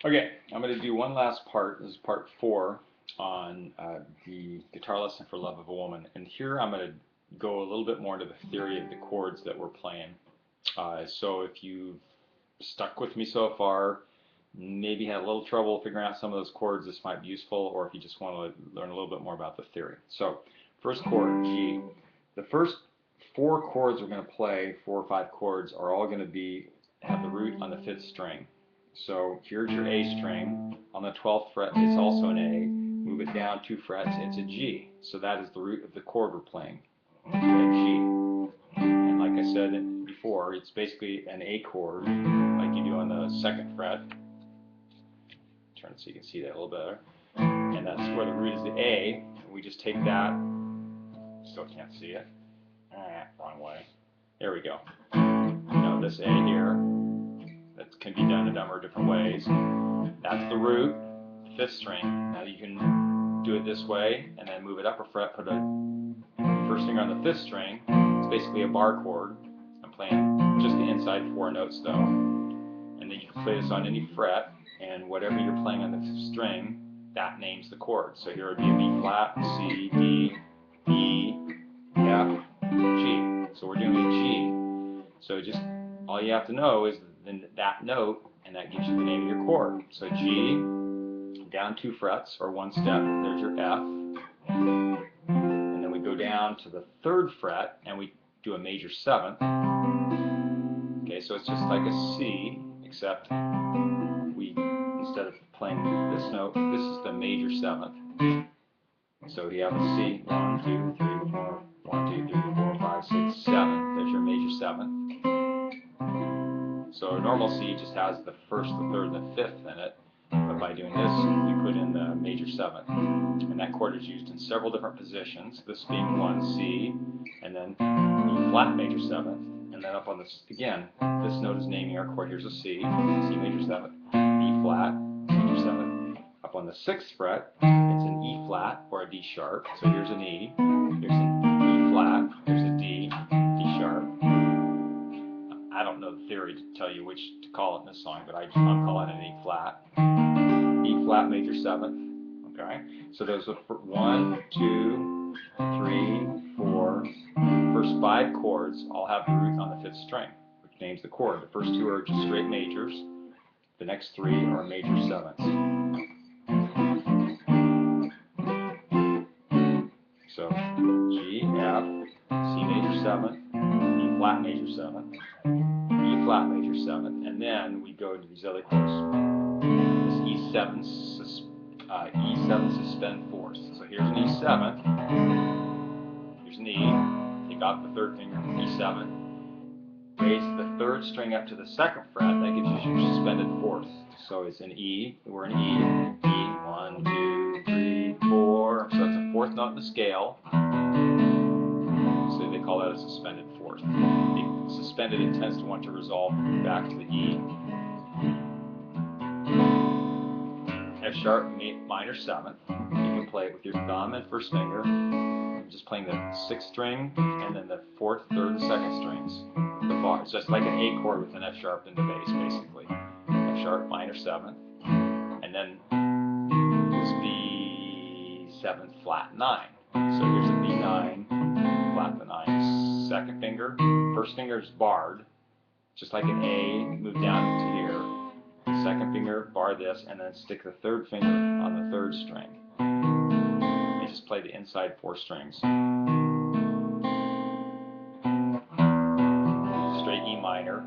Okay, I'm going to do one last part. This is part 4 on the guitar lesson for Love of a Woman. And here I'm going to go a little bit more into the theory of the chords that we're playing. So if you've stuck with me so far, maybe had a little trouble figuring out some of those chords, this might be useful, or if you just want to learn a little bit more about the theory. So, first chord, G. The first 4 chords we're going to play, 4 or 5 chords, are all going to have the root on the 5th string. So here's your A string. On the 12th fret, it's also an A. Move it down 2 frets, it's a G. So that is the root of the chord we're playing, that G. And like I said before, it's basically an A chord, like you do on the 2nd fret. Turn it so you can see that a little better. And that's where the root is the A. And we just take that. Still can't see it. Wrong way. There we go. This A here. That can be done a number of different ways. That's the root, the 5th string. Now you can do it this way and then move it up a fret, put a first finger on the 5th string. It's basically a bar chord. I'm playing just the inside 4 notes though. And then you can play this on any fret, and whatever you're playing on the 5th string, that names the chord. So here would be a B flat, C, D, E, F, G. So we're doing a G. So just all you have to know is that note, and that gives you the name of your chord. So G, down 2 frets, or 1 step, there's your F. And then we go down to the 3rd fret, and we do a major 7th. Okay, so it's just like a C, except instead of playing this note, this is the major 7th. So you have a C, 1, 2, 3, 4, 1, 2, 3, 4, 5, 6, 7. There's your major 7th. So a normal C just has the 1st, the 3rd, and the 5th in it, but by doing this, we put in the major 7th. And that chord is used in several different positions, this being 1 C, and then E flat major 7th, and then up on this, again, this note is naming our chord. Here's a C, C major 7th, E flat, major 7th. Up on the 6th fret, it's an E flat or a D sharp, so here's an E, here's an E flat, here's a D, D sharp. I don't know the theory to tell you which to call it in this song, but I'm calling it an E flat major 7th. Okay, so those are 1, 2, 3, 4. First 5 chords all have the root on the 5th string, which names the chord. The first 2 are just straight majors. The next 3 are major 7ths. So G, F, C major 7th, E flat major 7th, E flat major 7th, and then we go to these other chords. This E7 suspend 4th. So here's an E7, here's an E, take off the 3rd finger, E7, raise the 3rd string up to the 2nd fret, that gives you your suspended 4th. So it's an E, we're an E, E, 1, 2, 3, 4, so that's a 4th note in the scale. So they call that a suspended 4th. The suspended, it tends to want to resolve back to the E. F sharp minor 7th. You can play it with your thumb and 1st finger. I'm just playing the 6th string and then the 4th, 3rd, and 2nd strings. The bar. It's just like an A chord with an F sharp in the bass, basically. F sharp minor 7th, and then this B7 flat 9. So here's a B9 flat the 9. 2nd finger, 1st finger is barred, just like an A. Move down to here. 2nd finger, bar this, and then stick the 3rd finger on the 3rd string. And just play the inside 4 strings. Straight E minor,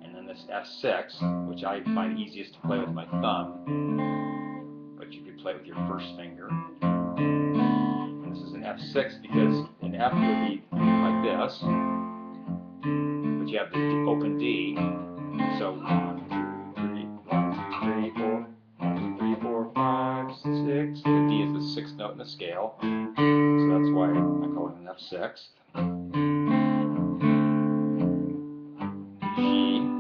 and then this F6, which I find easiest to play with my thumb, but you could play with your 1st finger. And this is an F6 because an F would be like this, but you have the open D, so 1, 2, 3, 4, 1, 2, 3, 4, 5, 6. The D is the 6th note in the scale, so that's why I call it an F6. G,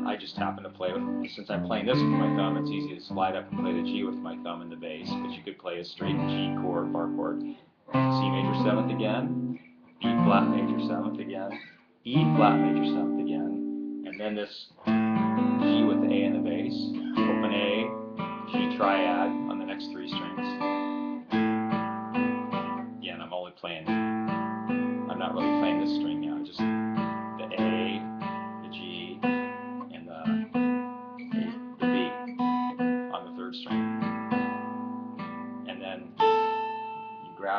I just happen to play with, since I'm playing this with my thumb, it's easy to slide up and play the G with my thumb in the bass, but you could play a straight G chord, bar chord. C major 7th again, B flat major 7th again, E flat major 7th again, and then this G with the A in the bass, open A, G,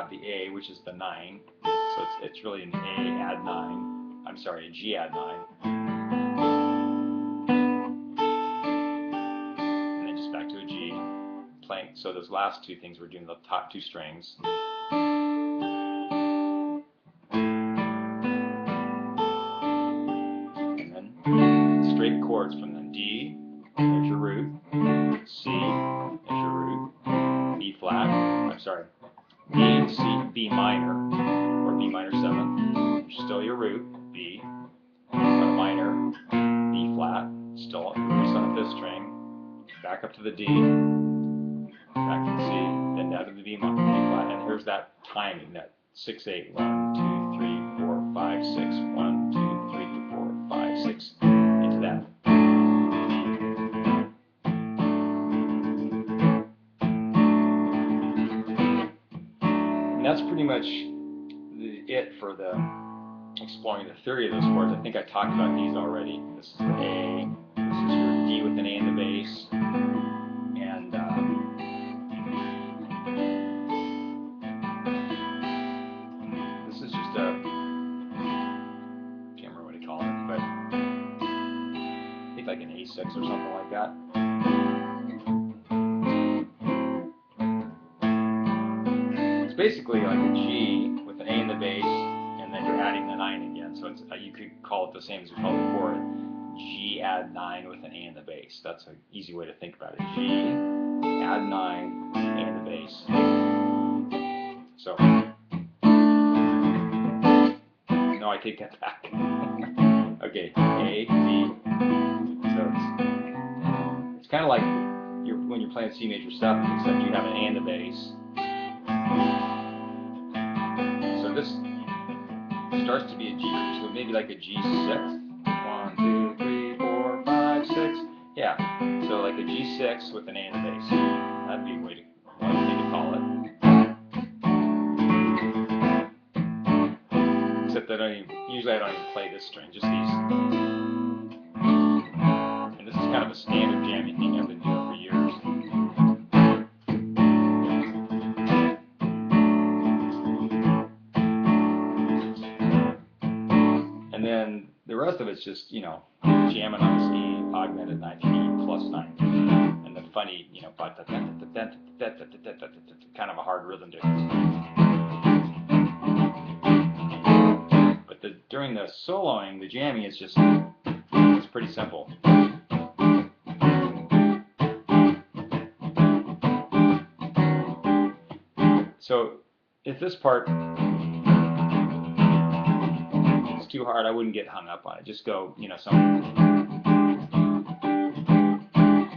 have the A, which is the 9. So it's really an A add 9. I'm sorry, a G add 9. And then just back to a G. Playing. So those last two things, we're doing the top two strings. And then straight chords from the D, there's your root, C, there's your root, B flat, I'm sorry, D, C, B minor, or B minor 7, still your root, B, a minor, B flat, still root's on the 5th string, back up to the D, back to the C, then down to the B flat, and here's that timing, that 6/8, 1, 2, 3, 4, 5, 6, 1, 2, 3, 4, 5, 6, into that. And that's pretty much it for the exploring the theory of those chords. I think I talked about these already. This is the A, this is your D with an A in the bass, and this is just a, can't remember what he called it, but I think like an A6 or something like that. It's basically like a G with an A in the bass, and then you're adding the 9 again. So it's you could call it the same as we call the chord. G add 9 with an A in the bass. That's an easy way to think about it. G add 9, A in the bass. So, no, I take that back. Okay, A, D. So it's kind of like when you're playing C major 7, except you have an A in the bass. So this starts to be a G, so maybe like a G6. 1, 2, 3, 4, 5, 6. Yeah, so like a G6 with an A in the bass. That'd be one way to call it. Except that usually I don't even play this string, just these. And this is kind of a standard jamming thing I've been doing for years. And then the rest of it's just, you know, jamming on this E, augmented 9th key, plus 9th key, and the funny, you know, kind of a hard rhythm to. But during the soloing, the jamming is just, it's pretty simple. So if this part is too hard, I wouldn't get hung up on it. Just go, you know, something.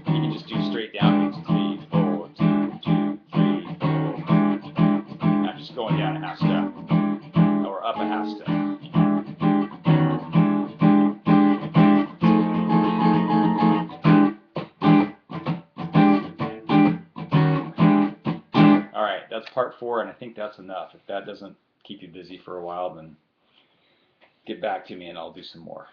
You can just do straight down beats, 3, 4, 2, 2, 3, 4. I'm just going down a half step, or up a half step. Alright, that's part 4, and I think that's enough. If that doesn't keep you busy for a while, then get back to me and I'll do some more.